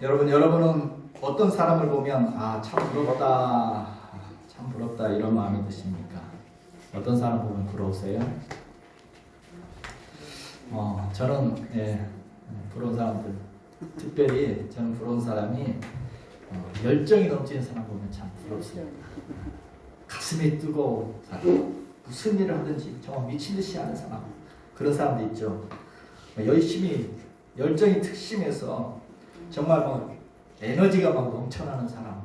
여러분은 어떤 사람을 보면 참 부럽다 이런 마음이 드십니까? 어떤 사람 보면 부러우세요? 저는 부러운 사람들, 특별히 저는 부러운 사람이 열정이 넘치는 사람 보면 참 부럽습니다. 가슴이 뜨거운 사람, 무슨 일을 하든지 정말 미친 듯이 하는 사람, 그런 사람도 있죠. 열심히 열정이 특심해서 정말 에너지가 막 넘쳐나는 사람,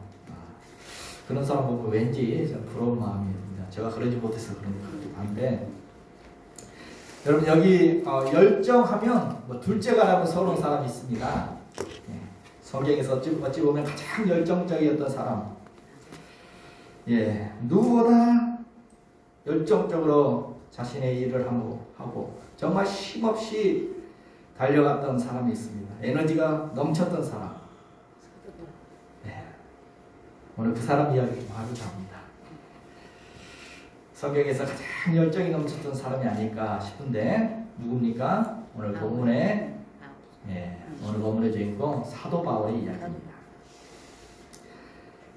그런 사람 보면 왠지 좀 부러운 마음이 듭니다. 제가 그러지 못해서 그런 것 같기도 한데, 여러분 여기 열정하면 둘째가라고 서러운 사람이 있습니다. 성경에서 어찌 보면 가장 열정적이었던 사람, 누구보다 열정적으로 자신의 일을 하고 정말 쉼없이 달려갔던 사람이 있습니다. 에너지가 넘쳤던 사람. 오늘 그 사람 이야기 좀 하고자 합니다. 성경에서 가장 열정이 넘쳤던 사람이 아닐까 싶은데 누굽니까? 오늘 본문의 주인공 사도 바울의 이야기입니다.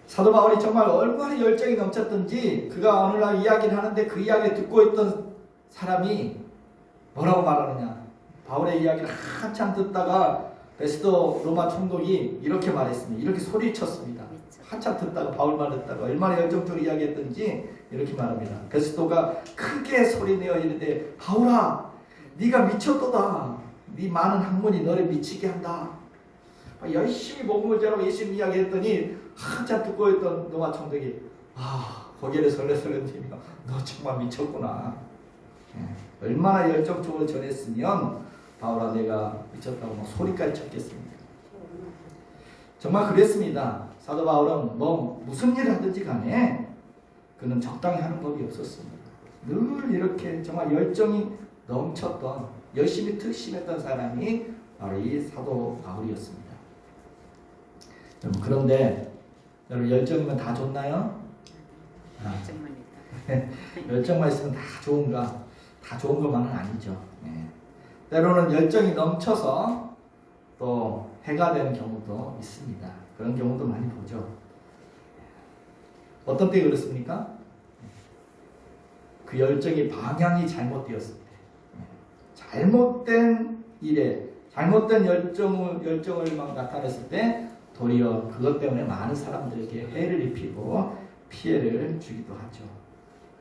사도 바울이 정말 얼마나 열정이 넘쳤던지 그가 오늘날 이야기를 하는데 그 이야기를 듣고 있던 사람이 뭐라고 말하느냐? 바울의 이야기를 한참 듣다가 베스도 로마 총독이 이렇게 말했습니다. 이렇게 소리쳤습니다. 한참 듣다가 바울만 듣다가 얼마나 열정적으로 이야기했던지 이렇게 말합니다. 베스도가 크게 소리내어 이르되 바울아 네가 미쳤도다. 네 많은 학문이 너를 미치게 한다. 열심히 복음을 전하고 예수님 이야기했더니 한참 듣고 있던 로마 총독이 고개를 설레설레 들며 너 정말 미쳤구나. 얼마나 열정적으로 전했으면 바울아 내가 미쳤다고 막 소리까지 쳤겠습니까? 정말 그랬습니다. 사도 바울은 무슨 일을 하든지 간에 그는 적당히 하는 법이 없었습니다. 늘 이렇게 정말 열정이 넘쳤던 열심히 특심했던 사람이 바로 이 사도 바울이었습니다. 여러분 그런데 여러분 열정이면 다 좋나요? 열정만 있으면 다 좋은가? 다 좋은 것만은 아니죠. 때로는 열정이 넘쳐서 또 해가 되는 경우도 있습니다. 그런 경우도 많이 보죠. 어떤 때 그렇습니까? 그 열정의 방향이 잘못되었을 때, 잘못된 일에 잘못된 열정을 막 나타냈을 때 도리어 그것 때문에 많은 사람들에게 해를 입히고 피해를 주기도 하죠.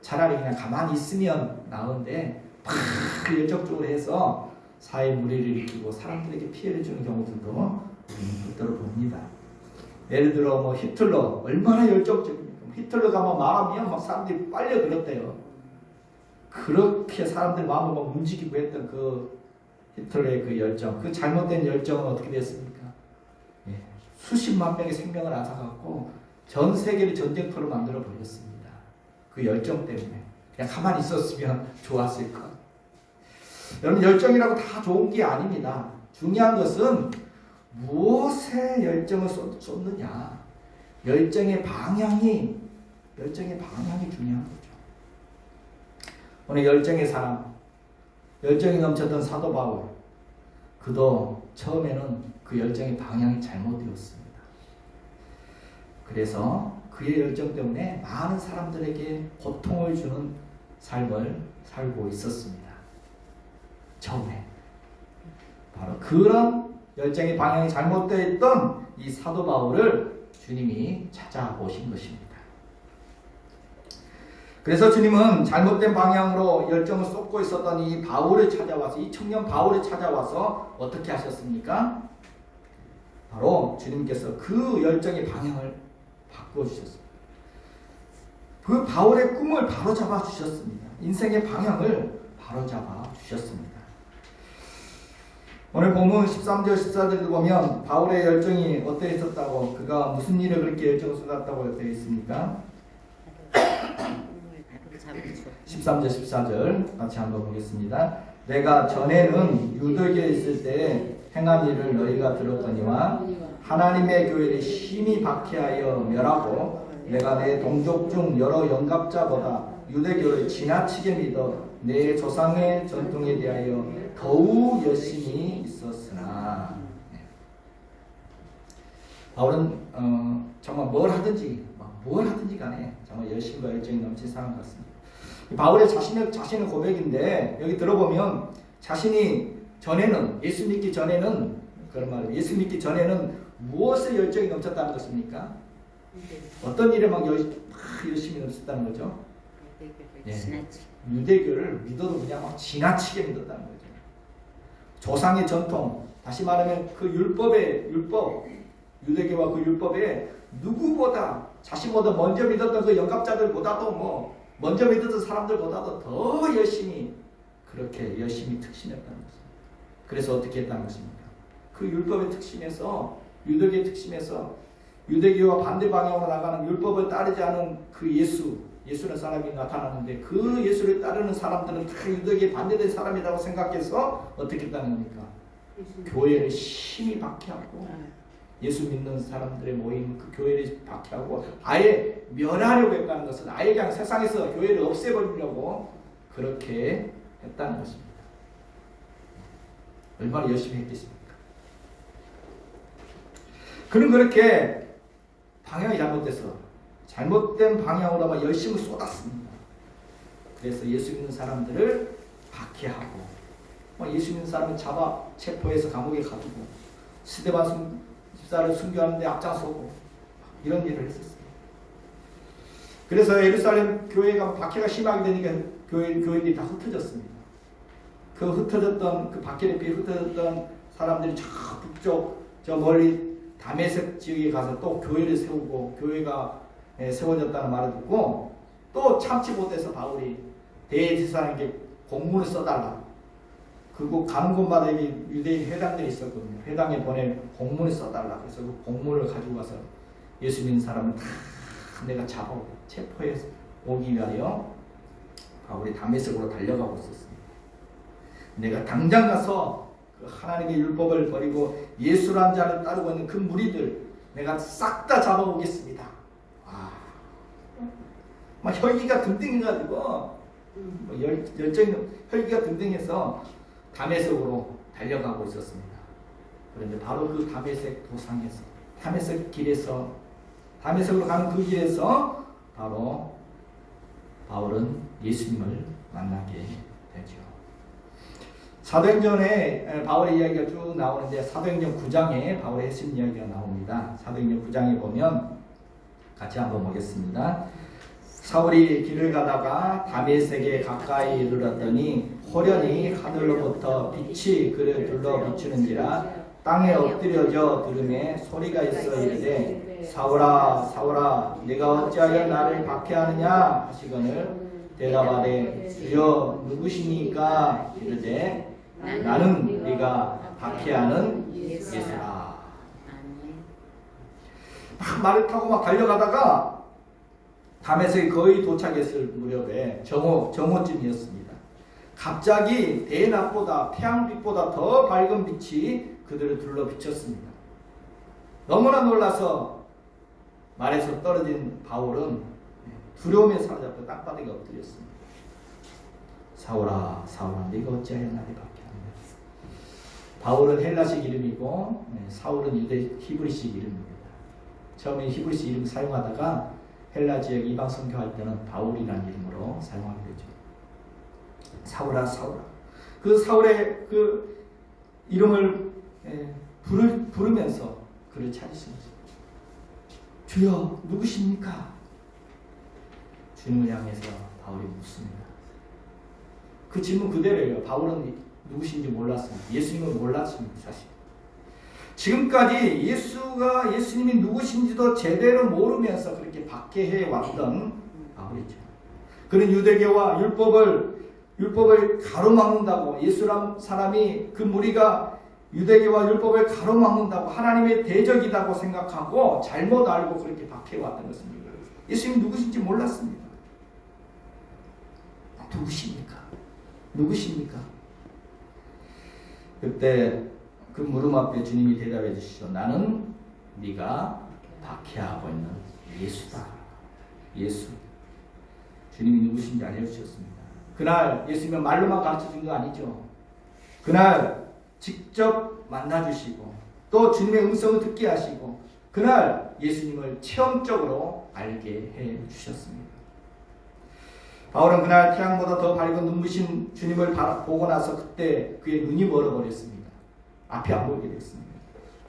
차라리 그냥 가만히 있으면 나은데 막 열정적으로 해서 사회 무리를 일으키고 사람들에게 피해를 주는 경우들도 우리는 때로 봅니다. 예를 들어 히틀러 얼마나 열정적입니까? 히틀러가 말하면 막 사람들이 빨려 들었대요. 그렇게 사람들 마음을 막 움직이고 했던 그 히틀러의 그 열정, 그 잘못된 열정은 어떻게 됐습니까? 수십만 명의 생명을 앗아갖고 전 세계를 전쟁터로 만들어 버렸습니다. 그 열정 때문에. 그냥 가만히 있었으면 좋았을 것. 여러분 열정이라고 다 좋은 게 아닙니다. 중요한 것은 무엇에 열정을 쏟느냐. 열정의 방향이 중요한 거죠. 오늘 열정의 사람, 열정이 넘쳤던 사도 바울, 그도 처음에는 그 열정의 방향이 잘못되었습니다. 그래서 그의 열정 때문에 많은 사람들에게 고통을 주는 삶을 살고 있었습니다. 처음에 바로 그런 열정의 방향이 잘못되어 있던 이 사도 바울을 주님이 찾아오신 것입니다. 그래서 주님은 잘못된 방향으로 열정을 쏟고 있었던 이 바울을 찾아와서, 이 청년 바울을 찾아와서 어떻게 하셨습니까? 바로 주님께서 그 열정의 방향을 바꿔주셨습니다. 그 바울의 꿈을 바로잡아 주셨습니다. 인생의 방향을 바로잡아 주셨습니다. 오늘 본문 13절 14절을 보면 바울의 열정이 어떻게 있었다고, 그가 무슨 일을 그렇게 열정을 쏟았다고 되어 있습니까? 13절 14절 같이 한번 보겠습니다. 내가 전에는 유대교에 있을 때 행한 일을 너희가 들었거니와 하나님의 교회를 심히 박해하여 멸하고 내가 내 동족 중 여러 영갑자보다 유대교를 지나치게 믿어 내 조상의 전통에 대하여 더욱 열심히 있었으나. 바울은 정말 뭘 하든지 간에 정말 열심과 열정이 넘친 사람 같습니다. 바울의 자신의 고백인데 여기 들어보면 자신이 전에는 예수 믿기 전에는 그런 말이에요. 예수 믿기 전에는 무엇에 열정이 넘쳤다는 것입니까? 어떤 일에 막 열심히 넘쳤다는 거죠? 네. 유대교를 믿어도 그냥 막 지나치게 믿었다는 거죠. 조상의 전통, 다시 말하면 그 율법, 유대교와 그 율법에 누구보다 자신보다 먼저 믿었던 그 영갑자들보다도 먼저 믿었던 사람들보다도 더 열심히 그렇게 열심히 특심했다는 것입니다. 그래서 어떻게 했다는 것입니까? 그 율법의 특심에서 유대교의 특심에서 유대교와 반대 방향으로 나가는 율법을 따르지 않은 그 예수는 사람이 나타나는데 그 예수를 따르는 사람들은 다 유대교에 반대된 사람이라고 생각해서 어떻게 했다는 겁니까? 교회를 심히 박해하고 예수 믿는 사람들의 모임 그 교회를 박해하고 아예 멸하려고 했다는 것은 아예 그냥 세상에서 교회를 없애버리려고 그렇게 했다는 것입니다. 얼마나 열심히 했겠습니까? 그는 그렇게 방향이 잘못돼서 잘못된 방향으로만 열심을 쏟았습니다. 그래서 예수 믿는 사람들을 박해하고 예수 믿는 사람을 잡아 체포해서 감옥에 가두고 스데반 집사를 순교하는데 앞장서고 이런 일을 했었어요. 그래서 예루살렘 교회가 박해가 심하게 되니까 교인들이 다 흩어졌습니다. 그 흩어졌던 그 박해에 비해 흩어졌던 사람들이 저 북쪽 저 멀리 다메섹 지역에 가서 또 교회를 세우고 교회가 세워졌다는 말을 듣고 또 참지 못해서 바울이 대제사장에게 공문을 써달라. 그곳 가는 곳마다 유대인 회당들이 있었거든요. 회당에 보낼 공문을 써달라. 그래서 그 공문을 가지고 가서 예수 믿는 사람을 다 내가 잡아 체포해 오기 위하여 바울이 다메섹으로 달려가고 있었습니다. 내가 당장 가서 그 하나님의 율법을 버리고 예수라는 자를 따르고 있는 그 무리들 내가 싹 다 잡아오겠습니다. 막 혈기가 등등해가지고 열정이 혈기가 등등해서 다메섹으로 달려가고 있었습니다. 그런데 바로 그 다메섹 도상에서 다메섹 길에서 다메섹으로 가는 그 길에서 바로 바울은 예수님을 만나게 되죠. 사도행전에 바울의 이야기가 쭉 나오는데 사도행전 9장에 바울의 했던 이야기가 나옵니다. 사도행전 9장에 보면 같이 한번 보겠습니다. 사울이 길을 가다가 다메섹에 가까이 이르렀더니 호련히 하늘로부터 빛이 그를 둘러 비추는지라 땅에 엎드려져 들음에 소리가 있어 이르되 사울아 사울아 네가 어찌하여 나를 박해하느냐 하시거늘 대답하되 주여 누구시니까 이르되 나는 네가 박해하는 예수라. 막 말을 타고 막 달려가다가 다메섹에 거의 도착했을 무렵에 정오쯤이었습니다. 갑자기 대낮보다 태양빛보다 더 밝은 빛이 그들을 둘러 비쳤습니다. 너무나 놀라서 말에서 떨어진 바울은 두려움에 사로잡혀 땅바닥에 엎드렸습니다. 사울아 사울아 네가 어찌하여 나를 박해하느냐. 바울은 헬라식 이름이고 사울은 유대 히브리식 이름입니다. 처음에 히브리식 이름 사용하다가 헬라 지역 이방 선교할 때는 바울이라는 이름으로 사용하게 되죠. 사울아 사울아. 그 사울의 그 이름을 부르면서 그를 찾으십니다. 주여 누구십니까? 주님을 향해서 바울이 묻습니다. 그 질문 그대로예요. 바울은 누구신지 몰랐습니다. 예수님을 몰랐습니다. 사실 지금까지 예수님이 누구신지도 제대로 모르면서 그렇게 박해해 왔던 바울이죠. 그는 유대교와 율법을 가로막는다고 예수란 사람이 그 무리가 유대교와 율법을 가로막는다고 하나님의 대적이라고 생각하고 잘못 알고 그렇게 박해왔던 것입니다. 예수님이 누구신지 몰랐습니다. 누구십니까? 그때 그 물음 앞에 주님이 대답해 주시죠. 나는 네가 박해하고 있는 예수다. 예수. 주님이 누구신지 알려주셨습니다. 그날 예수님은 말로만 가르쳐 준 거 아니죠. 그날 직접 만나주시고 또 주님의 음성을 듣게 하시고 그날 예수님을 체험적으로 알게 해 주셨습니다. 바울은 그날 태양보다 더 밝은 눈부신 주님을 보고 나서 그때 그의 눈이 멀어버렸습니다. 앞이 안 보이게 됐습니다.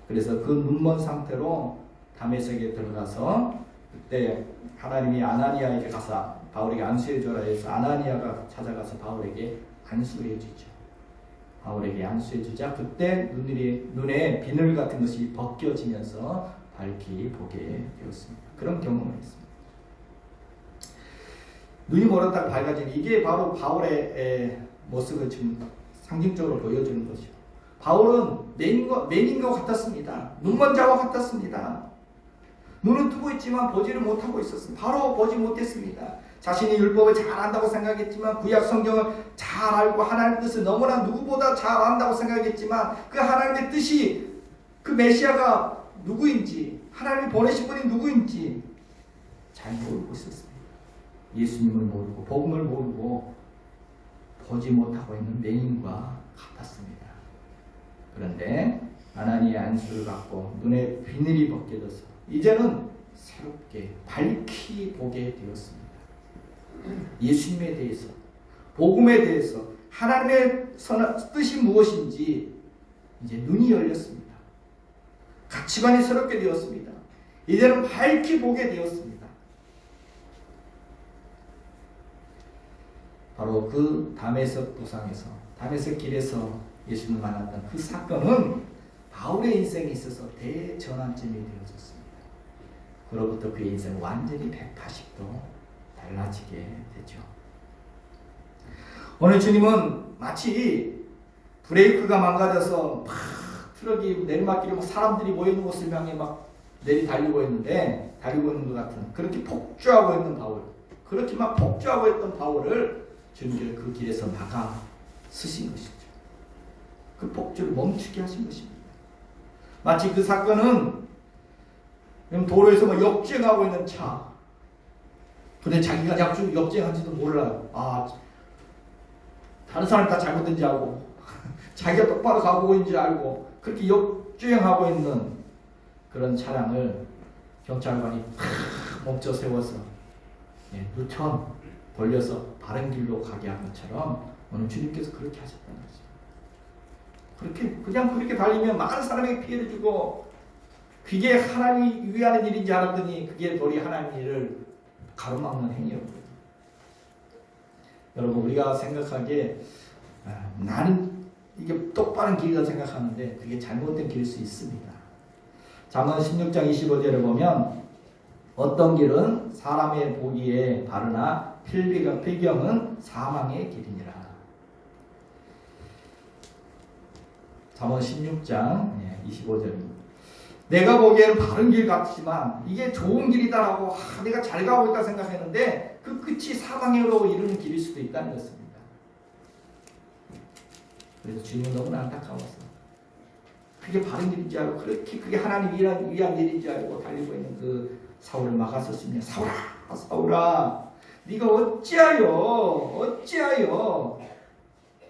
그래서 그 눈먼 상태로 다메섹에 들어가서 그때 하나님이 아나니아에게 가서 바울에게 안수해 줘라 해서 아나니아가 찾아가서 바울에게 안수해 주죠. 바울에게 안수해 주자 그때 눈에 비늘 같은 것이 벗겨지면서 밝히 보게 되었습니다. 그런 경험을 했습니다. 눈이 멀었다가 밝아지는 이게 바로 바울의 모습을 지금 상징적으로 보여주는 것이죠. 바울은 맹인 것 같았습니다. 눈먼 자와 같았습니다. 눈은 뜨고 있지만 보지를 못하고 있었습니다. 바로 보지 못했습니다. 자신이 율법을 잘 안다고 생각했지만 구약 성경을 잘 알고 하나님의 뜻을 너무나 누구보다 잘 안다고 생각했지만 그 하나님의 뜻이 그 메시아가 누구인지 하나님이 보내신 분이 누구인지 잘 모르고 있었습니다. 예수님을 모르고 복음을 모르고 보지 못하고 있는 맹인과 같았습니다. 그런데 아나니의 안수를 받고 눈에 비늘이 벗겨져서 이제는 새롭게 밝히 보게 되었습니다. 예수님에 대해서 복음에 대해서 하나님의 뜻이 무엇인지 이제 눈이 열렸습니다. 가치관이 새롭게 되었습니다. 이제는 밝히 보게 되었습니다. 바로 그 다메섹 도상에서 다메섹 길에서 예수님을 만났던 그 사건은 바울의 인생에 있어서 대전환점이 되어졌습니다. 그로부터 그의 인생은 완전히 180도 달라지게 되죠. 오늘 주님은 마치 브레이크가 망가져서 막 트럭이 내리막길에 막 사람들이 모여있는 곳을 향해 막 달리고 있는 것 같은 그렇게 폭주하고 있는 바울, 그렇게 막 폭주하고 있던 바울을 주님께서 그 길에서 막아 쓰신 것이죠. 그 폭주를 멈추게 하신 것입니다. 마치 그 사건은 도로에서 뭐 역주행하고 있는 차, 근데 자기가 역주행한지도 몰라요. 다른 사람이 다 잘못된지 알고 자기가 똑바로 가고 있는지 알고 그렇게 역주행하고 있는 그런 차량을 경찰관이 멈춰 세워서 누천 돌려서 바른 길로 가게 한 것처럼 오늘 주님께서 그렇게 하셨다는 것입니다. 그냥 그렇게 달리면 많은 사람에게 피해를 주고 그게 하나님이 위하는 일인지 알았더니 그게 도리 하나님의 일을 가로막는 행위였거든요. 여러분 우리가 생각하기에 나는 이게 똑바른 길이라 생각하는데 그게 잘못된 길일 수 있습니다. 잠언 16장 25절에 보면 어떤 길은 사람의 보기에 바르나 필경은 사망의 길이니라. 잠언 16장 25절입니다. 내가 보기에는 바른 길 같지만 이게 좋은 길이다라고 내가 잘 가고 있다 생각했는데 그 끝이 사망으로 이르는 길일 수도 있다는 것입니다. 그래서 주님은 너무나 안타까워서 그게 바른 길인지 알고 그게 하나님 위한 일인지 알고 달리고 있는 그 사울을 막았었으면 사울아 네가 어찌하여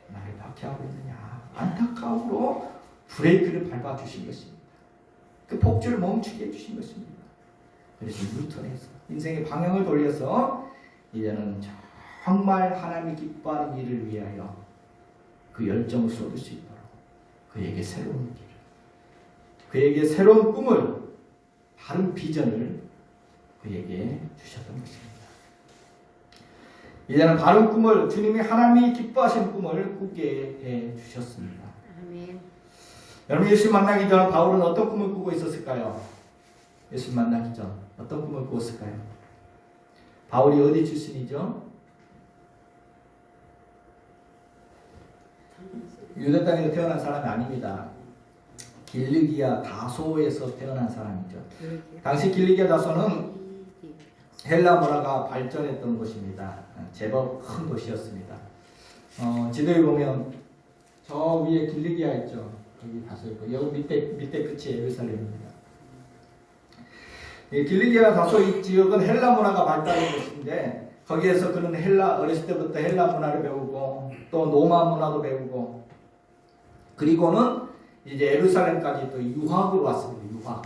나를 박해하고 있느냐 안타까움으로 브레이크를 밟아주신 것입니다. 그 폭주를 멈추게 해주신 것입니다. 그래서 뉴턴에서 인생의 방향을 돌려서 이제는 정말 하나님이 기뻐하는 일을 위하여 그 열정을 쏟을 수 있도록 그에게 새로운 길, 그에게 새로운 꿈을, 다른 비전을 그에게 주셨던 것입니다. 이제는 바른 꿈을 주님이 하나님이 기뻐하시는 꿈을 꾸게 해 주셨습니다. 아멘. 여러분 예수 만나기 전 바울은 어떤 꿈을 꾸고 있었을까요? 예수 만나기 전 어떤 꿈을 꾸었을까요? 바울이 어디 출신이죠? 유대 땅에서 태어난 사람이 아닙니다. 길리기아 다소에서 태어난 사람이죠. 당시 길리기아 다소는 헬라 문화가 발전했던 곳입니다. 제법 큰 도시였습니다. 지도에 보면 저 위에 길리기아 있죠. 여기 다소 있고 여기 밑에 끝이 예루살렘입니다. 길리기아 다소 이 지역은 헬라 문화가 발달한 곳인데 거기에서 그는 어렸을 때부터 헬라 문화를 배우고 또 로마 문화도 배우고 그리고는 이제 예루살렘까지 또 유학으로 왔습니다. 유학.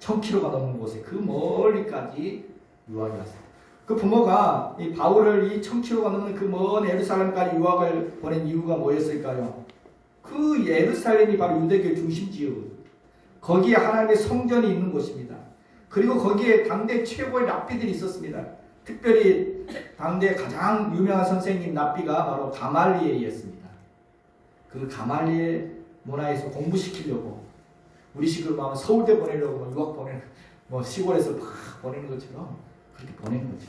1000km가 넘는 곳에 그 멀리까지 유학이 왔어요. 그 부모가 이 바울을 이 1000km가 넘는 그 먼 예루살렘까지 유학을 보낸 이유가 뭐였을까요? 그 예루살렘이 바로 유대교의 중심지역, 거기에 하나님의 성전이 있는 곳입니다. 그리고 거기에 당대 최고의 랍비들이 있었습니다. 특별히 당대 가장 유명한 선생님 랍비가 바로 가말리엘이었습니다. 그 가말리엘 문화에서 공부시키려고 우리식으로 말하면 서울대 보내려고 유학 보내는, 시골에서 막 보내는 것처럼 그렇게 보내는 거죠.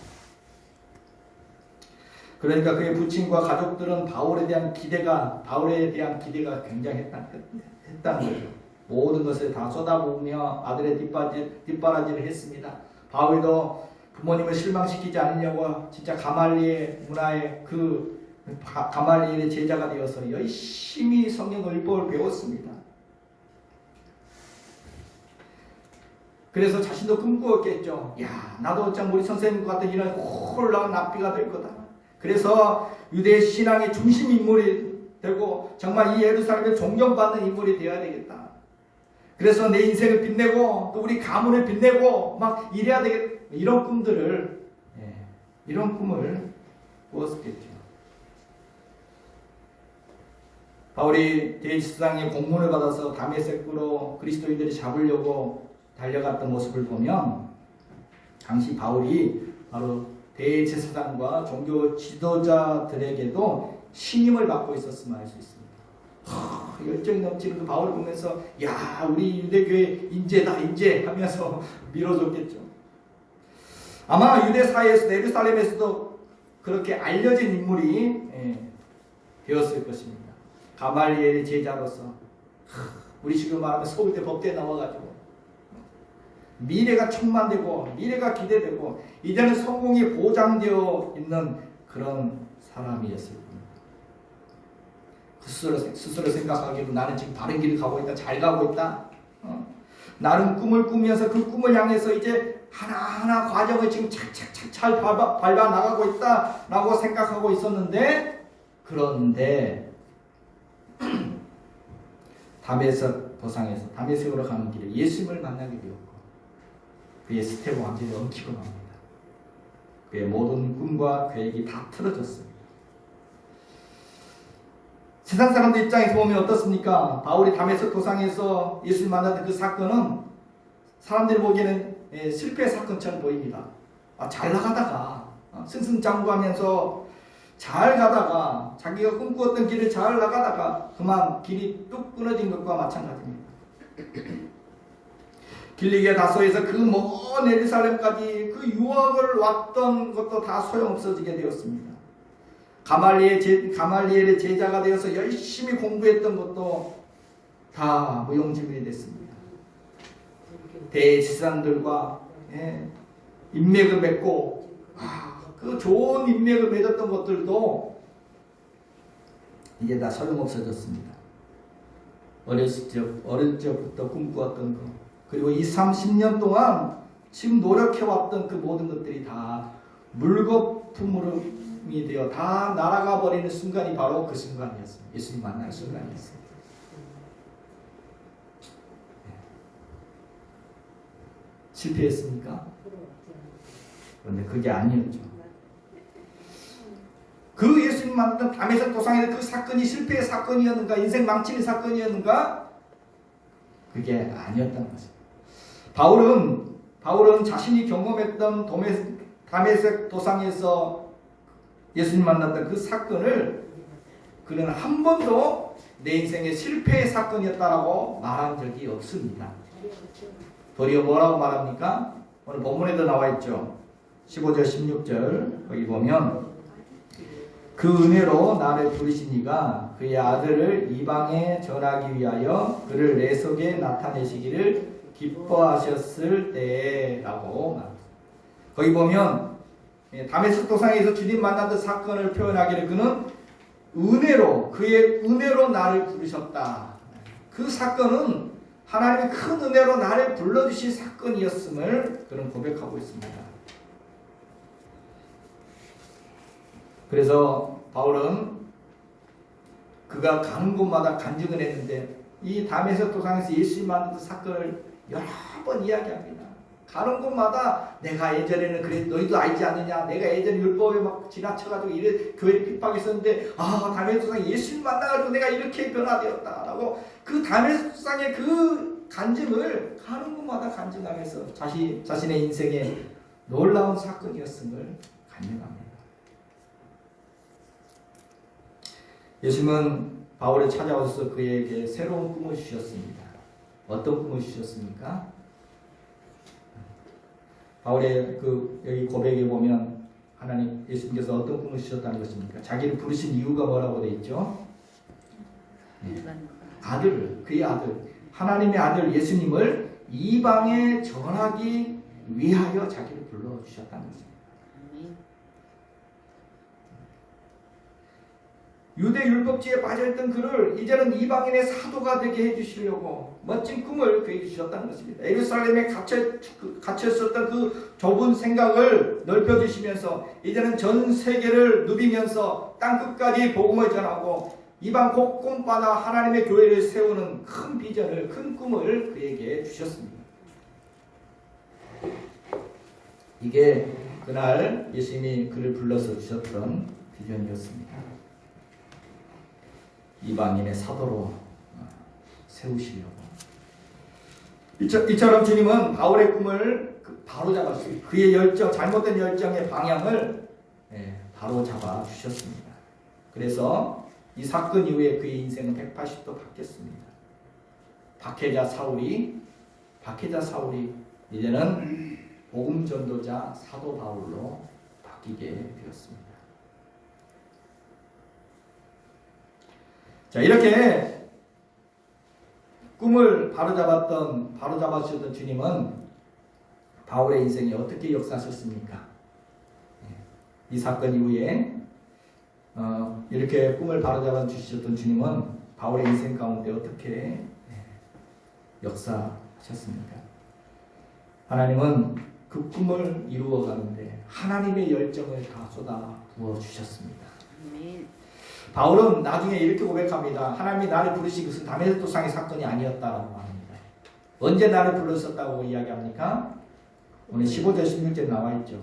그러니까 그의 부친과 가족들은 바울에 대한 기대가 굉장히 했다는 거죠. 모든 것을 다 쏟아부으며 아들의 뒷바라지를 했습니다. 바울도 부모님을 실망시키지 않으려고 진짜 가말리엘 문화의 가말리엘의 제자가 되어서 열심히 성경 율법을 배웠습니다. 그래서 자신도 꿈꾸었겠죠. 야, 나도 어쩜 우리 선생님과 같은 이런 홀라운 랍비가 될 거다. 그래서 유대 신앙의 중심 인물이 되고 정말 이 예루살렘에 존경받는 인물이 되어야 되겠다. 그래서 내 인생을 빛내고 또 우리 가문을 빛내고 막 이래야 되겠다. 이런 꿈을 꾸었겠죠. 바울이 대제사장의 공문을 받아서 다메섹으로 그리스도인들이 잡으려고 달려갔던 모습을 보면 당시 바울이 바로 대제사장과 종교 지도자들에게도 신임을 받고 있었음을 알 수 있습니다. 열정이 넘치는 그 바울을 보면서 야, 우리 유대교의 인재다 인재 하면서 밀어줬겠죠. 아마 유대 사회에서 예루살렘에서도 그렇게 알려진 인물이 되었을 것입니다. 가말리엘의 제자로서 우리 지금 말하면 서울대 법대에 나와가지고 미래가 충만되고 미래가 기대되고 이제는 성공이 보장되어 있는 그런 사람이었을 겁니다. 스스로 생각하기로 나는 지금 바른 길을 가고 있다, 잘 가고 있다. 나는 꿈을 꾸면서 그 꿈을 향해서 이제 하나하나 과정을 지금 착착착 잘 밟아 나가고 있다라고 생각하고 있었는데, 그런데 다메섹 도상에서 다메섹으로 가는 길에 예수님을 만나게 되었고 그의 스텝은 완전히 엉키고 맙니다. 그의 모든 꿈과 계획이 다 틀어졌습니다. 세상 사람들 입장에서 보면 어떻습니까? 바울이 다메섹 도상에서 예수님 만났던 그 사건은 사람들이 보기에는 실패 사건처럼 보입니다. 잘 나가다가 승승장구하면서 잘 가다가 자기가 꿈꾸었던 길을 잘 나가다가 그만 길이 뚝 끊어진 것과 마찬가지입니다. 길리기아 다소에서 그 먼 예루살렘까지 그 유학을 왔던 것도 다 소용없어지게 되었습니다. 가말리엘의 제자가 되어서 열심히 공부했던 것도 다 무용지물이 됐습니다. 대제사장들과 인맥을 맺고 그 좋은 인맥을 맺었던 것들도 이제 다 소용없어졌습니다. 어릴 적부터 꿈꾸었던 것, 그리고 30년 동안 지금 노력해왔던 그 모든 것들이 다 물거품이 되어 다 날아가 버리는 순간이 바로 그 순간이었습니다. 예수님 만나는 순간이었습니다. 실패했습니까? 그런데 그게 아니었죠. 그 예수님 만났던 다메섹 도상에서 그 사건이 실패의 사건이었는가, 인생 망치는 사건이었는가? 그게 아니었다는 것입니다. 바울은 자신이 경험했던 다메섹 도상에서 예수님 만났던 그 사건을 그는 한 번도 내 인생의 실패의 사건이었다라고 말한 적이 없습니다. 도리어 뭐라고 말합니까? 오늘 본문에도 나와 있죠. 15절 16절 거기 보면 그 은혜로 나를 부르신 이가 그의 아들을 이방에 전하기 위하여 그를 내 속에 나타내시기를 기뻐하셨을 때라고 말합니다. 거기 보면 다메섹 도상에서 주님 만났던 사건을 표현하기를 그는 그의 은혜로 나를 부르셨다. 그 사건은 하나님의 큰 은혜로 나를 불러주신 사건이었음을 그는 고백하고 있습니다. 그래서 바울은 그가 가는 곳마다 간증을 했는데 이 다메섹 도상에서 예수님 만났던 사건을 여러 번 이야기합니다. 가는 곳마다 내가 예전에는 그래 너희도 알지 않느냐, 내가 예전에 율법에 막 지나쳐가지고 이래 교회를 핍박했었는데 다메섹상에 예수님 만나가지고 내가 이렇게 변화되었다라고 그 다메섹상의 그 간증을 가는 곳마다 간증하면서 자신의 인생에 놀라운 사건이었음을 간증합니다. 예수님은 바울을 찾아와서 그에게 새로운 꿈을 주셨습니다. 어떤 꿈을 주셨습니까? 바울의 여기 고백에 보면 하나님 예수님께서 어떤 꿈을 주셨다는 것입니까? 자기를 부르신 이유가 뭐라고 되어 있죠? 그의 아들, 하나님의 아들 예수님을 이방에 전하기 위하여 자기를 불러주셨다는 것입니다. 유대 율법주의에 빠져있던 그를 이제는 이방인의 사도가 되게 해주시려고 멋진 꿈을 그에게 주셨다는 것입니다. 예루살렘에 갇혀있었던 그 좁은 생각을 넓혀주시면서 이제는 전 세계를 누비면서 땅끝까지 복음을 전하고 이방 곳곳마다 하나님의 교회를 세우는 큰 비전을, 큰 꿈을 그에게 주셨습니다. 이게 그날 예수님이 그를 불러서 주셨던 비전이었습니다. 이방인의 사도로 세우시려고. 이처럼 주님은 바울의 꿈을 바로잡았어요. 그의 열정, 잘못된 열정의 방향을 바로잡아 주셨습니다. 그래서 이 사건 이후에 그의 인생은 180도 바뀌었습니다. 박해자 사울이 이제는 복음 전도자 사도 바울로 바뀌게 되었습니다. 자, 이렇게 꿈을 바로잡아주셨던 주님은 바울의 인생에 어떻게 역사하셨습니까? 이 사건 이후에 이렇게 꿈을 바로잡아 주셨던 주님은 바울의 인생 가운데 어떻게 역사하셨습니까? 하나님은 그 꿈을 이루어 가는데 하나님의 열정을 다 쏟아 부어 주셨습니다. 바울은 나중에 이렇게 고백합니다. 하나님이 나를 부르신 것은 다메섹 도상의 사건이 아니었다라고 합니다. 언제 나를 불렀었다고 이야기합니까? 오늘 15절 16절 나와 있죠.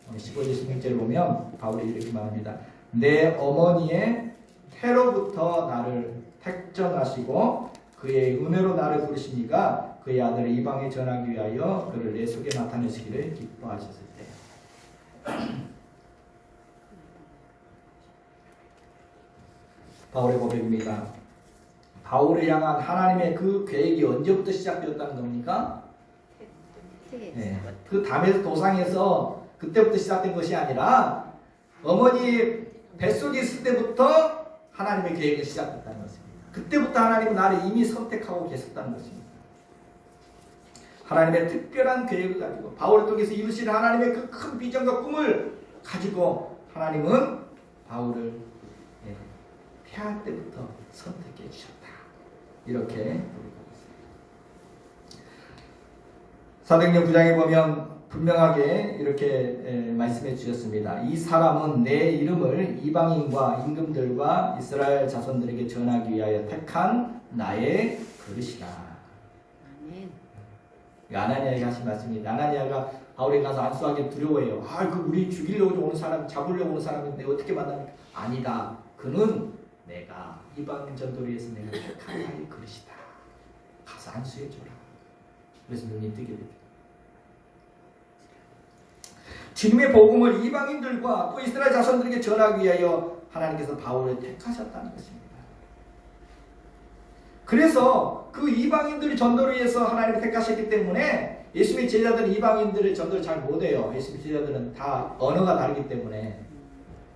오늘 15절 16절을 보면 바울이 이렇게 말합니다. 내 어머니의 태로부터 나를 택정하시고 그의 은혜로 나를 부르시니까 그의 아들을 이방에 전하기 위하여 그를 내 속에 나타내시기를 기뻐하셨을 때. 바울의 고백입니다. 바울을 향한 하나님의 그 계획이 언제부터 시작되었다는 겁니까? 그 다메섹 도상에서 그때부터 시작된 것이 아니라 어머니 뱃속에 있을 때부터 하나님의 계획이 시작됐다는 것입니다. 그때부터 하나님은 나를 이미 선택하고 계셨다는 것입니다. 하나님의 특별한 계획을 가지고 바울을 통해서 이루신 하나님의 그 큰 비전과 꿈을 가지고 하나님은 바울을 태아 때부터 선택해 주셨다. 이렇게 고백하고 있습니다. 사도행전 9장에 보면 분명하게 이렇게 말씀해 주셨습니다. 이 사람은 내 이름을 이방인과 임금들과 이스라엘 자손들에게 전하기 위하여 택한 나의 그릇이다. 아나니아가 하신 말씀입니다. 아나니아가 바울에 가서 안수하기 두려워해요. 우리 죽이려고 오는 사람, 잡으려고 오는 사람인데 어떻게 만납니까? 아니다. 그는 내가 이방 전도를 위해서 내가 택한 나의 그릇이다. 가서 안수해줘라. 그래서 눈이 뜨게 되죠. 주님의 복음을 이방인들과 또 이스라엘 자손들에게 전하기 위하여 하나님께서 바울을 택하셨다는 것입니다. 그래서 그 이방인들이 전도를 위해서 하나님이 택하셨기 때문에 예수님의 제자들은 이방인들의 전도를 잘 못해요. 예수님의 제자들은 다 언어가 다르기 때문에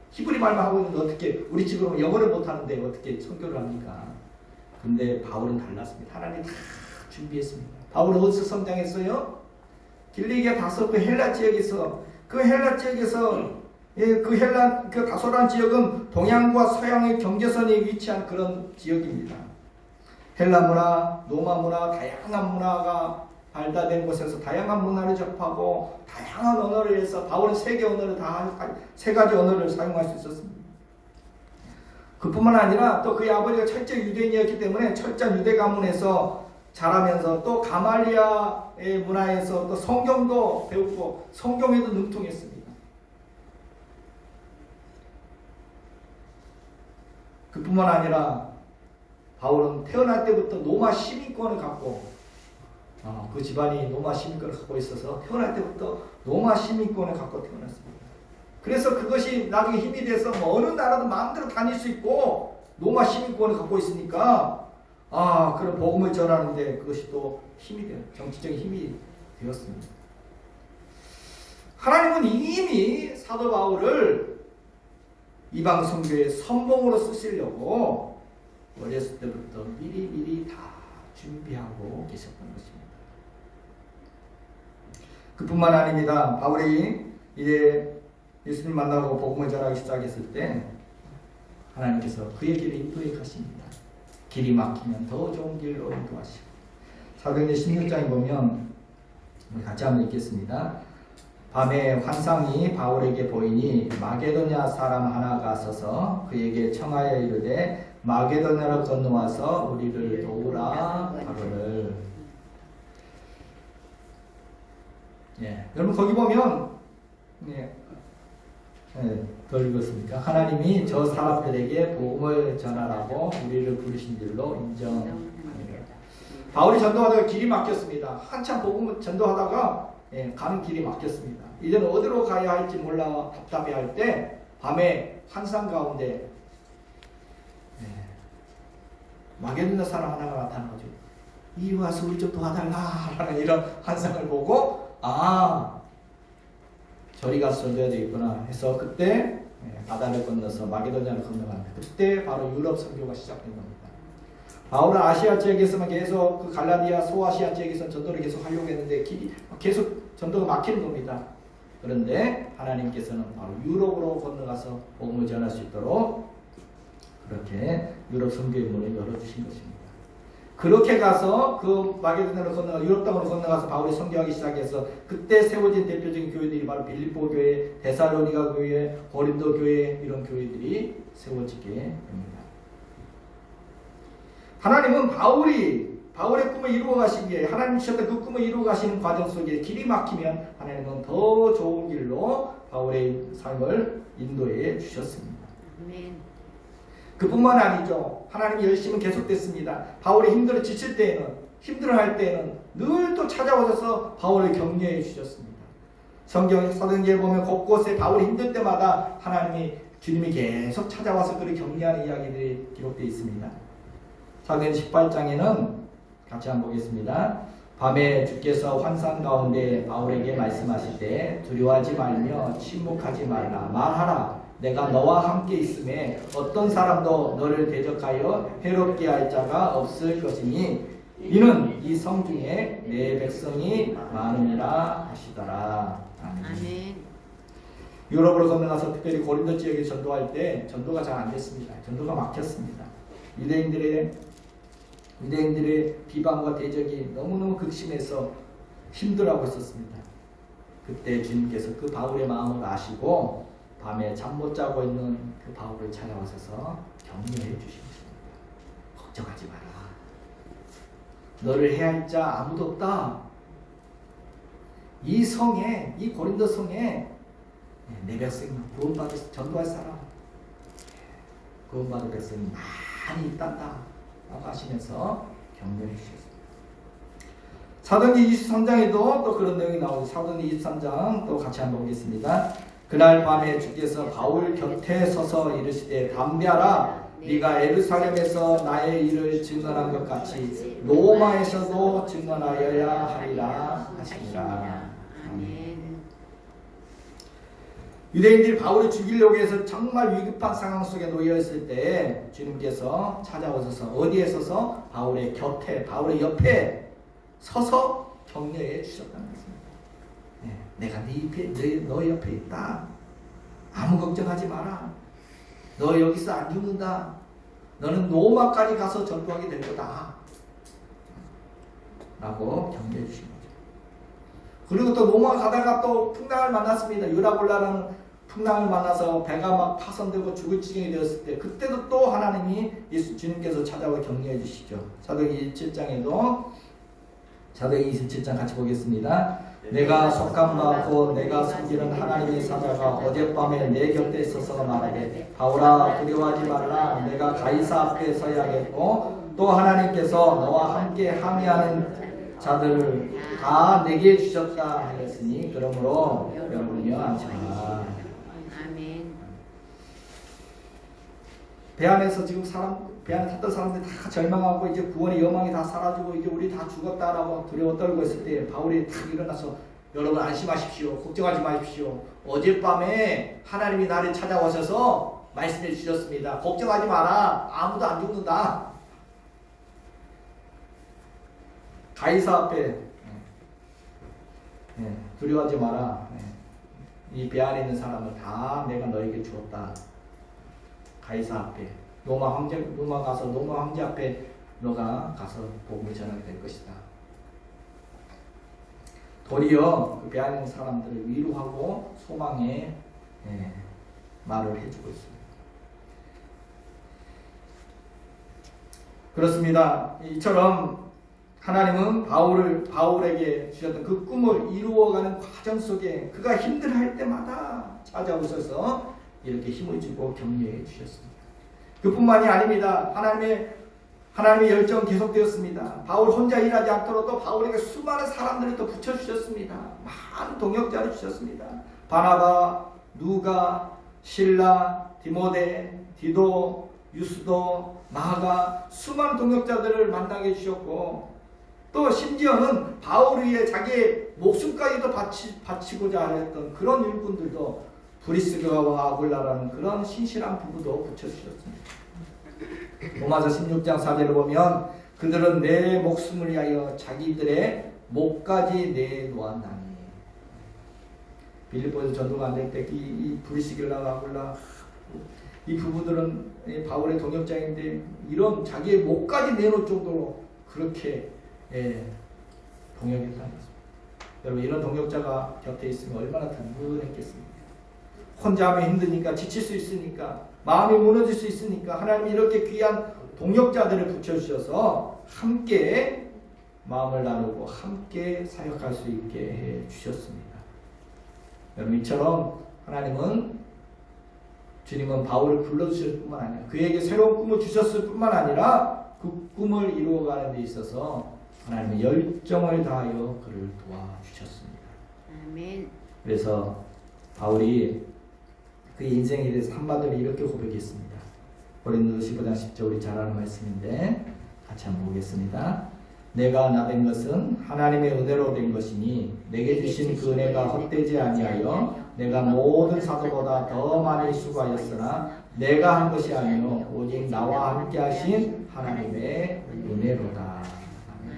히브리 말만 하고 있는데 어떻게 우리 집으로 영어를 못하는데 어떻게 선교를 합니까? 근데 바울은 달랐습니다. 하나님 다 준비했습니다. 바울은 어디서 성장했어요? 길리기아 다소 그 헬라 지역에서 그 다소란 지역은 동양과 서양의 경계선에 위치한 그런 지역입니다. 헬라 문화, 로마 문화, 다양한 문화가 발달된 곳에서 다양한 문화를 접하고 다양한 언어를 해서 바울은 세 가지 언어를 사용할 수 있었습니다. 그뿐만 아니라 또 그의 아버지가 철저 유대인이었기 때문에 철저한 유대 가문에서 자라면서 또 가말리아의 문화에서 또 성경도 배웠고 성경에도 능통했습니다. 그뿐만 아니라 바울은 태어날 때부터 로마 시민권을 갖고 그 집안이 로마 시민권을 갖고 있어서 태어날 때부터 로마 시민권을 갖고 태어났습니다. 그래서 그것이 나중에 힘이 돼서 뭐 어느 나라도 마음대로 다닐 수 있고 로마 시민권을 갖고 있으니까 그런 복음을 전하는데 그것이 또 힘이 돼요. 정치적인 힘이 되었습니다. 하나님은 이미 사도 바울을 이방 선교의 선봉으로 쓰시려고 어렸을 때부터 미리 다 준비하고 계셨던 것입니다. 그뿐만 아닙니다. 바울이 이제 예수님 만나고 복음을 전하기 시작했을 때 하나님께서 그의 길을 인도해 가십니다. 길이 막히면 더 좋은 길로 인도하시고 사도행전 16장에 보면 우리 같이 한번 읽겠습니다. 밤에 환상이 바울에게 보이니 마게도냐 사람 하나가 서서 그에게 청하여 이르되 마게도냐로 건너와서 우리를 도우라 하거늘. 여러분 거기 보면 덜 읽었습니까? 하나님이 저 사람들에게 복음을 전하라고 우리를 부르신 줄로 인정합니다. 바울이 전도하다가 길이 막혔습니다. 한참 복음을 전도하다가 가는 길이 막혔습니다. 이제는 어디로 가야 할지 몰라 답답해할 때 밤에 환상 가운데 마게도냐 사람 하나가 나타나가지고 이리 와서 우리 좀 도와달라 라는 이런 환상을 보고 저리 가서 전도해야 되겠구나 해서 그때 바다를 건너서 마게도냐를 건너갑니다. 그때 바로 유럽 선교가 시작된 겁니다. 바울은 아시아 지역에서만 계속 그 갈라디아 소아시아 지역에서 전도를 계속 하려고 했는데 길이 계속 전도가 막히는 겁니다. 그런데 하나님께서는 바로 유럽으로 건너가서 복음을 전할 수 있도록 그렇게 유럽 선교의 문을 열어주신 것입니다. 그렇게 가서 그 마게도냐로 건너가 유럽 땅으로 건너가서 바울이 선교하기 시작해서 그때 세워진 대표적인 교회들이 바로 빌립보 교회, 데살로니가 교회, 고린도 교회 이런 교회들이 세워지게 됩니다. 하나님은 바울의 꿈을 이루어 가시기에 하나님 주셨던 그 꿈을 이루어 가시는 과정 속에 길이 막히면 하나님은 더 좋은 길로 바울의 삶을 인도해 주셨습니다. 그뿐만 아니죠. 하나님의 열심은 계속됐습니다. 바울이 힘들어 지칠 때에는 힘들어할 때에는 늘 또 찾아오셔서 바울을 격려해 주셨습니다. 성경 사도행전에 보면 곳곳에 바울이 힘들 때마다 주님이 계속 찾아와서 그를 격려하는 이야기들이 기록되어 있습니다. 사도행전 18장에는 같이 한번 보겠습니다. 밤에 주께서 환상 가운데 바울에게 말씀하실 때 두려워하지 말며 침묵하지 말라. 말하라. 내가 너와 함께 있음에 어떤 사람도 너를 대적하여 해롭게 할 자가 없을 것이니 이는 이 성 중에 내 백성이 많으니라 하시더라. 아멘. 유럽으로 건너가서 특별히 고린도 지역에 전도할 때 전도가 잘 안 됐습니다. 전도가 막혔습니다. 유대인들의 비방과 대적이 너무너무 극심해서 힘들어하고 있었습니다. 그때 주님께서 그 바울의 마음을 아시고 밤에 잠 못 자고 있는 그 바울을 찾아와서 격려해 주십니다. 걱정하지 마라. 너를 해할 자 아무도 없다. 이 성에, 이 고린도 성에 내 백성이 구원받을 전도할 사람, 구원받을 백성이 많이 있단다 라고 하시면서 격려해 주셨습니다. 사도행전 23장에도 또 그런 내용이 나오죠. 사도행전 23장 또 같이 한번 보겠습니다. 그날 밤에 주께서 바울 곁에 서서 이르시되 담대하라. 네가 예루살렘에서 나의 일을 증언한 것 같이 로마에서도 증언하여야 하리라 하시니라. 아멘. 유대인들이 바울을 죽이려고 해서 정말 위급한 상황 속에 놓여 있을 때 주님께서 찾아오셔서 어디에 서서 바울의 곁에, 바울의 옆에 서서 격려해 주셨다는 것입니다. 내가 너 옆에 있다. 아무 걱정하지 마라. 너 여기서 안 죽는다. 너는 로마까지 가서 전도하게 될 거다. 라고 격려해 주신 거죠. 그리고 또 로마 가다가 또 풍랑을 만났습니다. 유라굴라라는 풍랑을 만나서 배가 막 파손되고 죽을 지경이 되었을 때 그때도 또 하나님이 주님께서 찾아와 격려해 주시죠. 사도행전 27장에도 사도행전 27장 같이 보겠습니다. 내가 속한 바 곧 내가 섬기는 하나님의 사자가 어젯밤에 내 곁에 있어서 말하되 바울아 두려워하지 말라 내가 가이사 앞에 서야겠고 또 하나님께서 너와 함께 항의하는 자들을 다 내게 주셨다 하였으니 그러므로 여러분이여 안심하라. 배 안에서 지금 배 안에 탔던 사람들이 다 절망하고 이제 구원의 여망이 다 사라지고 이제 우리 다 죽었다라고 두려워 떨고 있을 때 바울이 탁 일어나서 여러분 안심하십시오. 걱정하지 마십시오. 어젯밤에 하나님이 나를 찾아오셔서 말씀해 주셨습니다. 걱정하지 마라. 아무도 안 죽는다. 가이사 앞에 두려워하지 마라. 이 배 안에 있는 사람을 다 내가 너에게 주었다. 가이사 앞에 로마 황제 앞에 너가 가서 복음을 전하게 될 것이다. 도리어 그 배 안에 있는 사람들을 위로하고 소망의 말을 해주고 있습니다. 그렇습니다. 이처럼 하나님은 바울에게 주셨던 그 꿈을 이루어가는 과정 속에 그가 힘들어할 때마다 찾아오셔서 이렇게 힘을 주고 격려해 주셨습니다. 그뿐만이 아닙니다. 하나님의 열정 계속되었습니다. 바울 혼자 일하지 않도록 또 바울에게 수많은 사람들을 또 붙여주셨습니다. 많은 동역자를 주셨습니다. 바나바, 누가, 실라, 디모데, 디도, 유스도, 마가 수많은 동역자들을 만나게 해주셨고 또 심지어는 바울 위에 자기의 목숨까지도 바치고자 했던 그런 일꾼들도 브리스가와 아굴라라는 그런 신실한 부부도 붙여주셨습니다. 로마서 16장 4절을 보면 그들은 내 목숨을 위하여 자기들의 목까지 내놓았나니. 빌립보에서 전도가 안 될 때 이 브리스길라와 아굴라 이 부부들은 바울의 동역자인데 이런 자기의 목까지 내놓을 정도로 그렇게 동역했다는 것입니다. 여러분 이런 동역자가 곁에 있으면 얼마나 든든했겠습니까? 혼자 하면 힘드니까 지칠 수 있으니까 마음이 무너질 수 있으니까 하나님이 이렇게 귀한 동역자들을 붙여주셔서 함께 마음을 나누고 함께 사역할 수 있게 해주셨습니다. 여러분 이처럼 주님은 바울을 불러주실 뿐만 아니라 그에게 새로운 꿈을 주셨을 뿐만 아니라 그 꿈을 이루어가는 데 있어서 하나님의 열정을 다하여 그를 도와주셨습니다. 아멘. 그래서 바울이 그의 인생에 대해서 한마디로 이렇게 고백했습니다. 고린도서 15장 10절 우리 잘 아는 말씀인데 같이 한번 보겠습니다. 내가 나 된 것은 하나님의 은혜로 된 것이니 내게 주신 그 은혜가 헛되지 아니하여 내가 모든 사도보다 더 많이 수고하였으나 내가 한 것이 아니요 오직 나와 함께 하신 하나님의 은혜로다.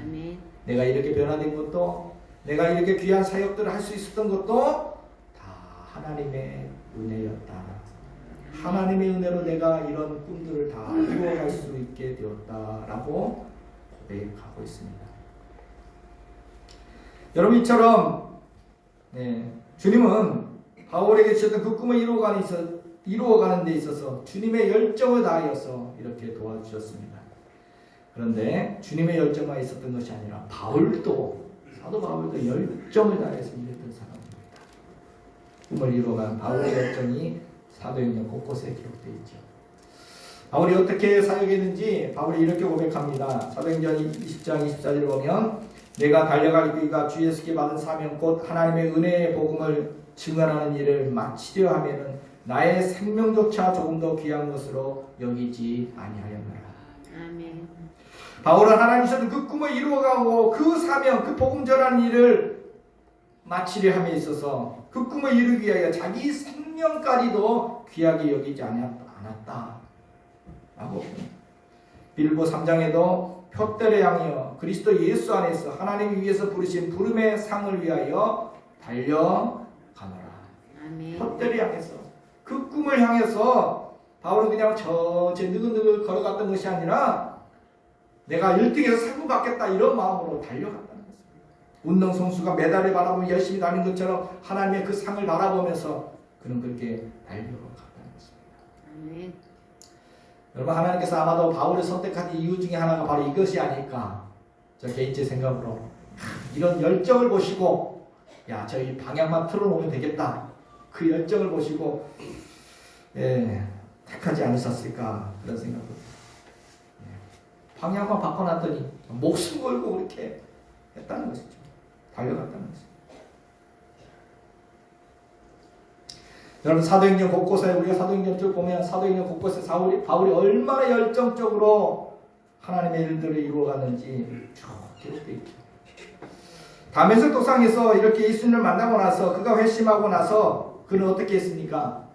아멘. 내가 이렇게 변화된 것도 내가 이렇게 귀한 사역들을 할 수 있었던 것도 다 하나님의 은혜였다. 하나님의 은혜로 내가 이런 꿈들을 다 이루어갈 수 있게 되었다라고 고백하고 있습니다. 여러분 이처럼 주님은 바울에게 주셨던 그 꿈을 이루어가는 데 있어서 주님의 열정을 다하여서 이렇게 도와주셨습니다. 그런데 주님의 열정만 있었던 것이 아니라 사도 바울도 열정을 다해서 일했던 사람입니다. 꿈을 이루어가는 바울의 열정이 사도행전 곳곳에 기록되어 있죠. 바울이 어떻게 사역했는지 바울이 이렇게 고백합니다. 사도행전 20장 24절을 보면 내가 달려갈 길과 주 예수께 받은 사명 곧 하나님의 은혜의 복음을 증언하는 일을 마치려 하면은 나의 생명조차 조금 더 귀한 것으로 여기지 아니하였노라. 아멘. 바울은 하나님 주신 그 꿈을 이루어가고 그 사명, 그 복음 전하는 일을 마치려 함에 있어서 그 꿈을 이루기 위하여 자기 생명까지도 귀하게 여기지 않았다. 라고 빌보 3장에도 표대를 향하여 그리스도 예수 안에서 하나님이 위해서 부르신 부름의 상을 위하여 달려가노라. 표대를 향해서 그 꿈을 향해서 바울은 그냥 천천히 느글느글 걸어갔던 것이 아니라 내가 1등에서 상을 받겠다 이런 마음으로 달려갔다는 것입니다. 운동선수가 메달을 바라보며 열심히 다니는 것처럼 하나님의 그 상을 바라보면서 그는 그렇게 달려갔다는 것입니다. 아멘. 여러분, 하나님께서 아마도 바울을 선택한 이유 중에 하나가 바로 이것이 아닐까, 저 개인적 생각으로. 이런 열정을 보시고, 야, 저희 방향만 틀어놓으면 되겠다, 그 열정을 보시고 택하지 않으셨을까, 그런 생각을. 방향만 바꿔놨더니 목숨 걸고 그렇게 했다는 것이죠. 달려갔다는 것이죠. 여러분, 사도행전 곳곳에, 우리가 사도행전 쭉 보면 사도행전 곳곳에 바울이 얼마나 열정적으로 하나님의 일들을 이루어갔는지 쭉 기록되어 있죠. 다메섹 도상에서 이렇게 예수님을 만나고 나서, 그가 회심하고 나서 그는 어떻게 했습니까?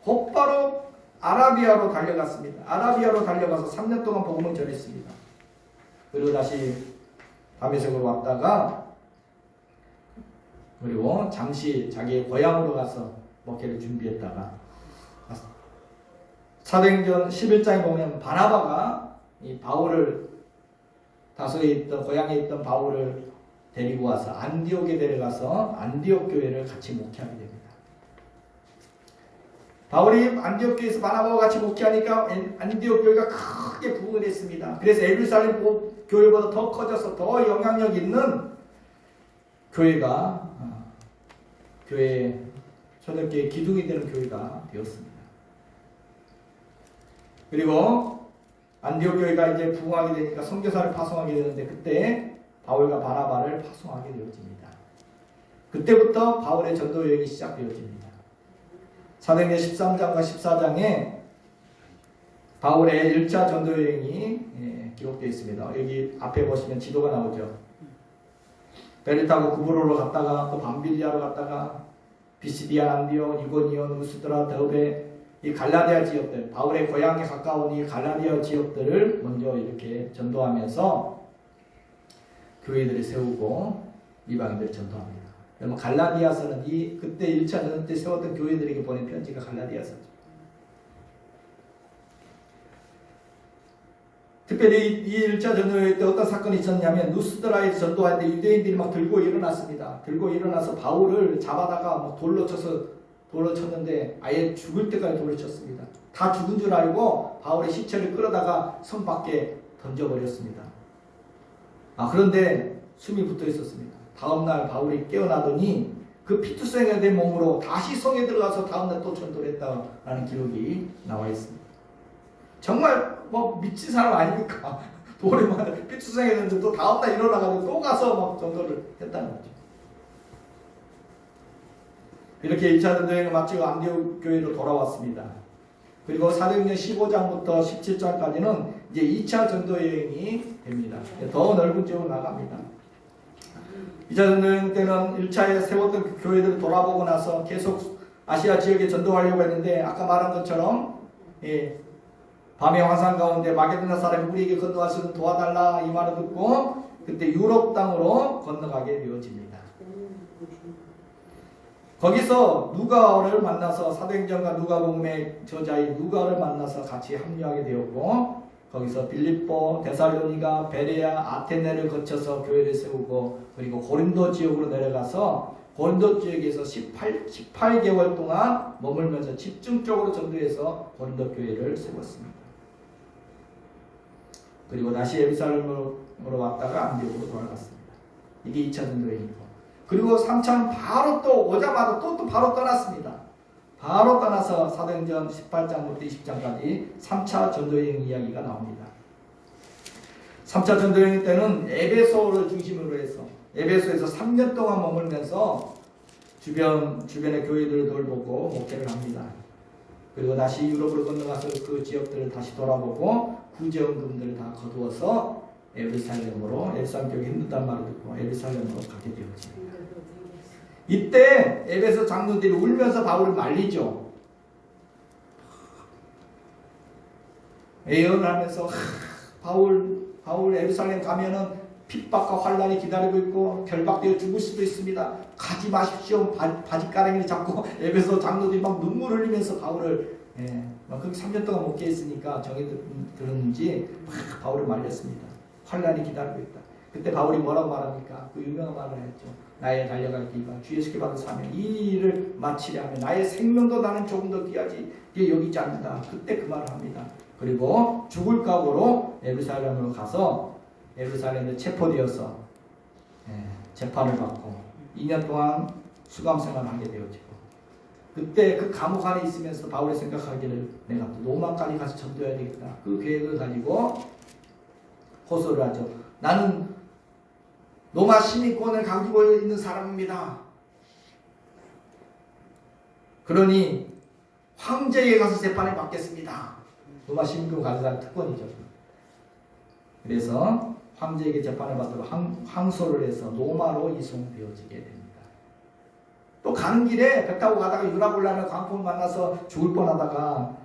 곧바로 아라비아로 달려갔습니다. 아라비아로 달려가서 3년 동안 복음을 전했습니다. 그리고 다시 다메섹으로 왔다가, 그리고 잠시 자기의 고향으로 가서 목회를 준비했다가, 사도행전 11장에 보면 바나바가 이 바울을, 다소에 있던, 고향에 있던 바울을 데리고 와서 안디옥에 데려가서 안디옥 교회를 같이 목회하게 됩니다. 바울이 안디옥 교회에서 바나바와 같이 목회하니까 안디옥 교회가 크게 부흥을 했습니다. 그래서 예루살렘 교회보다 더 커져서 더 영향력 있는 교회가, 교회, 초대교회 기둥이 되는 교회가 되었습니다. 그리고 안디옥 교회가 이제 부흥하게 되니까 선교사를 파송하게 되는데, 그때 바울과 바나바를 파송하게 되어집니다. 그때부터 바울의 전도 여행이 시작되어집니다. 사도행전 13장과 14장에 바울의 1차 전도 여행이 기록되어 있습니다. 여기 앞에 보시면 지도가 나오죠. 배를 타고 구브로로 갔다가 또 밤빌리아로 갔다가 비시디아, 안디옥, 이고니온, 루스드라, 더베, 이 갈라디아 지역들, 바울의 고향에 가까운 이 갈라디아 지역들을 먼저 이렇게 전도하면서 교회들을 세우고 이방인들을 전도합니다. 그러면 갈라디아서는 그때 1차 전도 때 세웠던 교회들에게 보낸 편지가 갈라디아서죠. 특별히 이 1차 전도회 때 어떤 사건이 있었냐면, 루스드라에서 전도할 때 유대인들이 막 들고 일어났습니다. 들고 일어나서 바울을 잡아다가 막 돌로 쳤는데 아예 죽을 때까지 돌을 쳤습니다. 다 죽은 줄 알고 바울의 시체를 끌어다가 성 밖에 던져버렸습니다. 그런데 숨이 붙어 있었습니다. 다음날 바울이 깨어나더니 그 피투성이 된 몸으로 다시 성에 들어가서 다음날 또 전도를 했다라는 기록이 나와 있습니다. 정말 미친 사람 아닙니까? 돌에 피투성이 됐는데 또 다음날 일어나가지고 또 가서 막 전도를 했다는 거죠. 이렇게 1차 전도여행을 마치고 안디옥 교회로 돌아왔습니다. 그리고 사도행전 15장부터 17장까지는 이제 2차 전도여행이 됩니다. 더 넓은 지역으로 나갑니다. 2차 전도여행 때는 1차에 세웠던 그 교회들을 돌아보고 나서 계속 아시아 지역에 전도하려고 했는데, 아까 말한 것처럼 밤의 환상 가운데 마게도나 사람이 우리에게 건너갈 수 있는 도와달라, 이 말을 듣고 그때 유럽 땅으로 건너가게 되어집니다. 거기서 누가를 만나서, 사도행전과 누가복음의 저자인 누가를 만나서 같이 합류하게 되었고, 거기서 빌립보, 데살로니가, 베레아, 아테네를 거쳐서 교회를 세우고, 그리고 고린도 지역으로 내려가서 고린도 지역에서 18개월 동안 머물면서 집중적으로 전도해서 고린도 교회를 세웠습니다. 그리고 다시 예루살렘으로 왔다가 안디옥으로 돌아갔습니다. 이게 2차 전도여행이고, 그리고 3차는 바로 또 오자마자 또 바로 떠났습니다. 바로 떠나서 사도행전 18장부터 20장까지 3차 전도여행 이야기가 나옵니다. 3차 전도여행 때는 에베소를 중심으로 해서 에베소에서 3년 동안 머물면서 주변의 교회들을 돌보고 목회를 합니다. 그리고 다시 유럽으로 건너가서 그 지역들을 다시 돌아보고 구제원금들을 다 거두어서 예루살렘 교회 힘들단 말을 듣고 예루살렘으로 가게 되었습니다. 이때 에베소 장로들이 울면서 바울을 말리죠. 예언을 하면서 바울 예루살렘 가면은 핍박과 환란이 기다리고 있고 결박되어 죽을 수도 있습니다. 가지 마십시오. 바지가랑이를 잡고 에베소 장로들이 막 눈물 흘리면서 바울을 그렇게 3년 동안 목회했으니까 정이 들었는지 바울을 말렸습니다. 환란이 기다리고 있다. 그때 바울이 뭐라고 말합니까? 그 유명한 말을 했죠. 나의 달려갈 길과 주 예수께 받은 사명 이 일을 마치려 하면 나의 생명도 나는 조금 더 귀하지 이게 여기지 않는다. 그때 그 말을 합니다. 그리고 죽을 각오로 예루살렘으로 가서 예루살렘에 체포되어서 재판을 받고 2년 동안 수감 생활을 하게 되어지고 그때 그 감옥 안에 있으면서 바울이 생각하기를 내가 또 로마까지 가서 전도해야 되겠다. 그 계획을 가지고 호소를 하죠. 나는 로마 시민권을 가지고 있는 사람입니다. 그러니 황제에게 가서 재판을 받겠습니다. 로마 시민권 가진 사람 특권이죠. 그래서 황제에게 재판을 받도록 항소를 해서 로마로 이송되어지게 됩니다. 또 가는 길에 배 타고 가다가 유라굴라는 광풍을 만나서 죽을 뻔하다가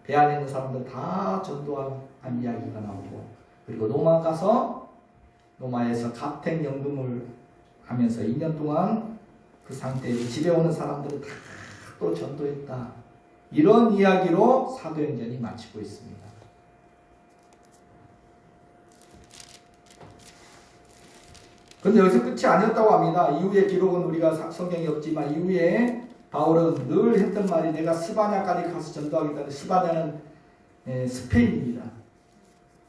배 안에 있는 사람들 다 전도한 이야기가 나오고 그리고 로마 가서 로마에서 가택연금을 하면서 2년 동안 그 상태에서 집에 오는 사람들을 다 또 전도했다. 이런 이야기로 사도행전이 마치고 있습니다. 그런데 여기서 끝이 아니었다고 합니다. 이후의 기록은 우리가 성경에 없지만 이후에 바울은 늘 했던 말이 내가 스바냐까지 가서 전도하겠다는 스바냐는 스페인입니다.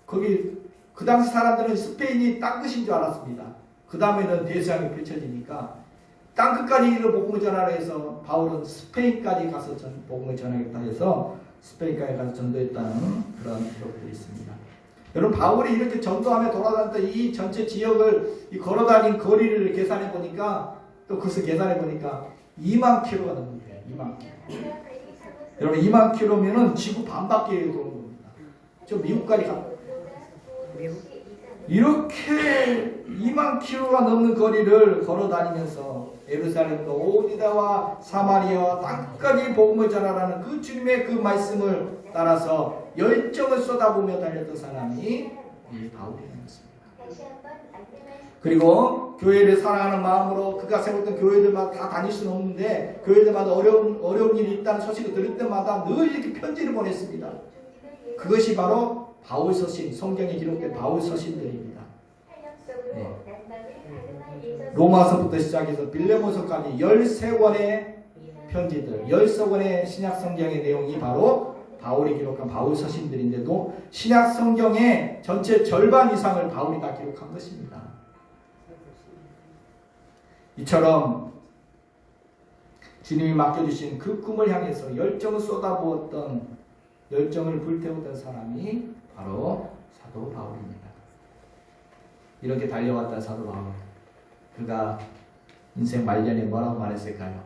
거기 그 당시 사람들은 스페인이 땅끝인 줄 알았습니다. 그 다음에는 대서양이 펼쳐지니까 땅끝까지 이르러 복음을 전하라 해서 바울은 스페인까지 가서 복음을 전하겠다 해서 스페인까지 가서 전도했다는 그런 기록들이 있습니다. 여러분 바울이 이렇게 전도하며 돌아다녔던 이 전체 지역을 이 걸어다닌 거리를 계산해 보니까 또 그것을 계산해 보니까 2만 킬로가 넘는데요. 2만 킬로. 여러분 2만 킬로면은 지구 반바퀴에 도는 겁니다. 저 미국까지 가. 이렇게 2만 킬로가 넘는 거리를 걸어다니면서 예루살렘도 오디다와 사마리아와 땅끝까지 복음을 전하라는 그 주님의 그 말씀을 따라서 열정을 쏟아부으며 달렸던 사람이 바울이라는 것입니다. 그리고 교회를 사랑하는 마음으로 그가 세웠던 교회들마다 다 다닐 수는 없는데 교회들마다 어려운 일이 있다는 소식을 들을 때마다 늘 이렇게 편지를 보냈습니다. 그것이 바로 바울 서신, 성경에 기록된 바울 서신들입니다. 네. 로마서부터 시작해서 빌레몬서까지 13권의 편지들, 13권의 신약 성경의 내용이 바로 바울이 기록한 바울 서신들인데도 신약 성경의 전체 절반 이상을 바울이 다 기록한 것입니다. 이처럼 주님이 맡겨주신 그 꿈을 향해서 열정을 쏟아부었던 열정을 불태우던 사람이 바로 사도 바울입니다. 이렇게 달려왔던 사도 바울, 그가 인생 말년에 뭐라고 말했을까요?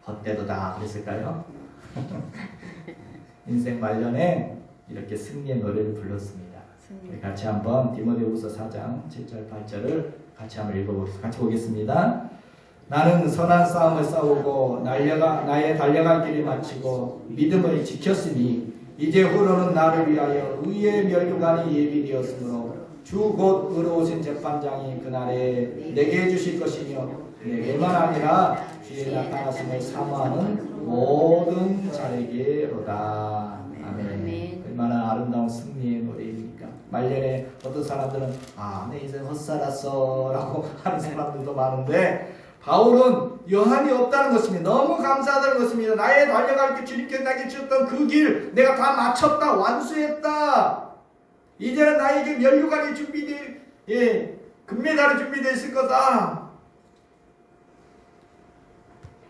헛되도다 그랬을까요? 인생 말년에 이렇게 승리의 노래를 불렀습니다. 같이 한번 디모데후서 4장 7절 8절을 같이 한번 읽어보겠습니다. 같이 보겠습니다. 나는 선한 싸움을 싸우고 나의 달려갈 길을 마치고 믿음을 지켰으니 이제 후로는 나를 위하여 의의 면류관이 예비되었으므로 주 곧 의로우신 재판장이 그날에 내게 주실 것이며 내게만 아니라 주의 나타나심을 사모하는 모든 자에게로다. 아멘. 얼마나 아름다운 승리의 노래입니까? 말년에 어떤 사람들은 내 인생 헛살았어 라고 하는 사람들도 많은데 바울은 여한이 없다는 것입니다. 너무 감사하다는 것입니다. 나의 달려갈 길 주님께 나에게 주셨던 그 길 내가 다 마쳤다. 완수했다. 이제는 나에게 면류관이 준비되어 금메달이 준비되어 있을 거다.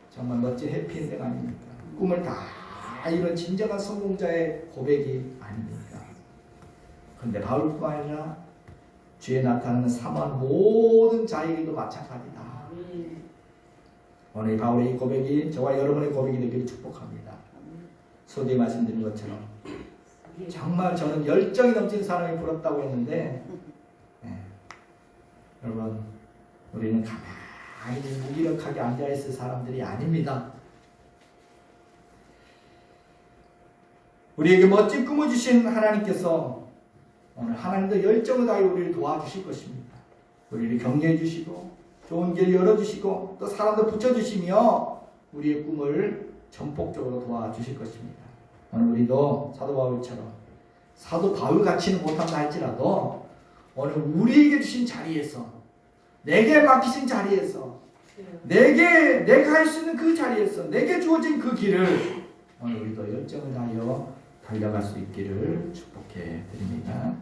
정말 멋진 해피엔딩 아닙니까? 꿈을 다 이룬 진정한 성공자의 고백이 아닙니까? 그런데 바울뿐만 아니라 주에 나타나는 사모하는 모든 자에게도 마찬가지다. 오늘 바울의 이 고백이 저와 여러분의 고백이 되기를 축복합니다. 소개에 말씀드린 것처럼 정말 저는 열정이 넘치는 사람이 부럽다고 했는데 여러분 우리는 가만히 무기력하게 앉아있을 사람들이 아닙니다. 우리에게 멋진 꿈을 주신 하나님께서 오늘 하나님도 열정을 다해 우리를 도와주실 것입니다. 우리를 격려해 주시고 좋은 길 열어주시고 또 사람들 붙여주시며 우리의 꿈을 전폭적으로 도와주실 것입니다. 오늘 우리도 사도 바울처럼 사도 바울같이는 못한다 할지라도 오늘 우리에게 주신 자리에서, 내게 맡기신 자리에서, 내가 할 수 있는 그 자리에서, 내게 주어진 그 길을 오늘 우리도 열정을 다하여 달려갈 수 있기를 축복해 드립니다.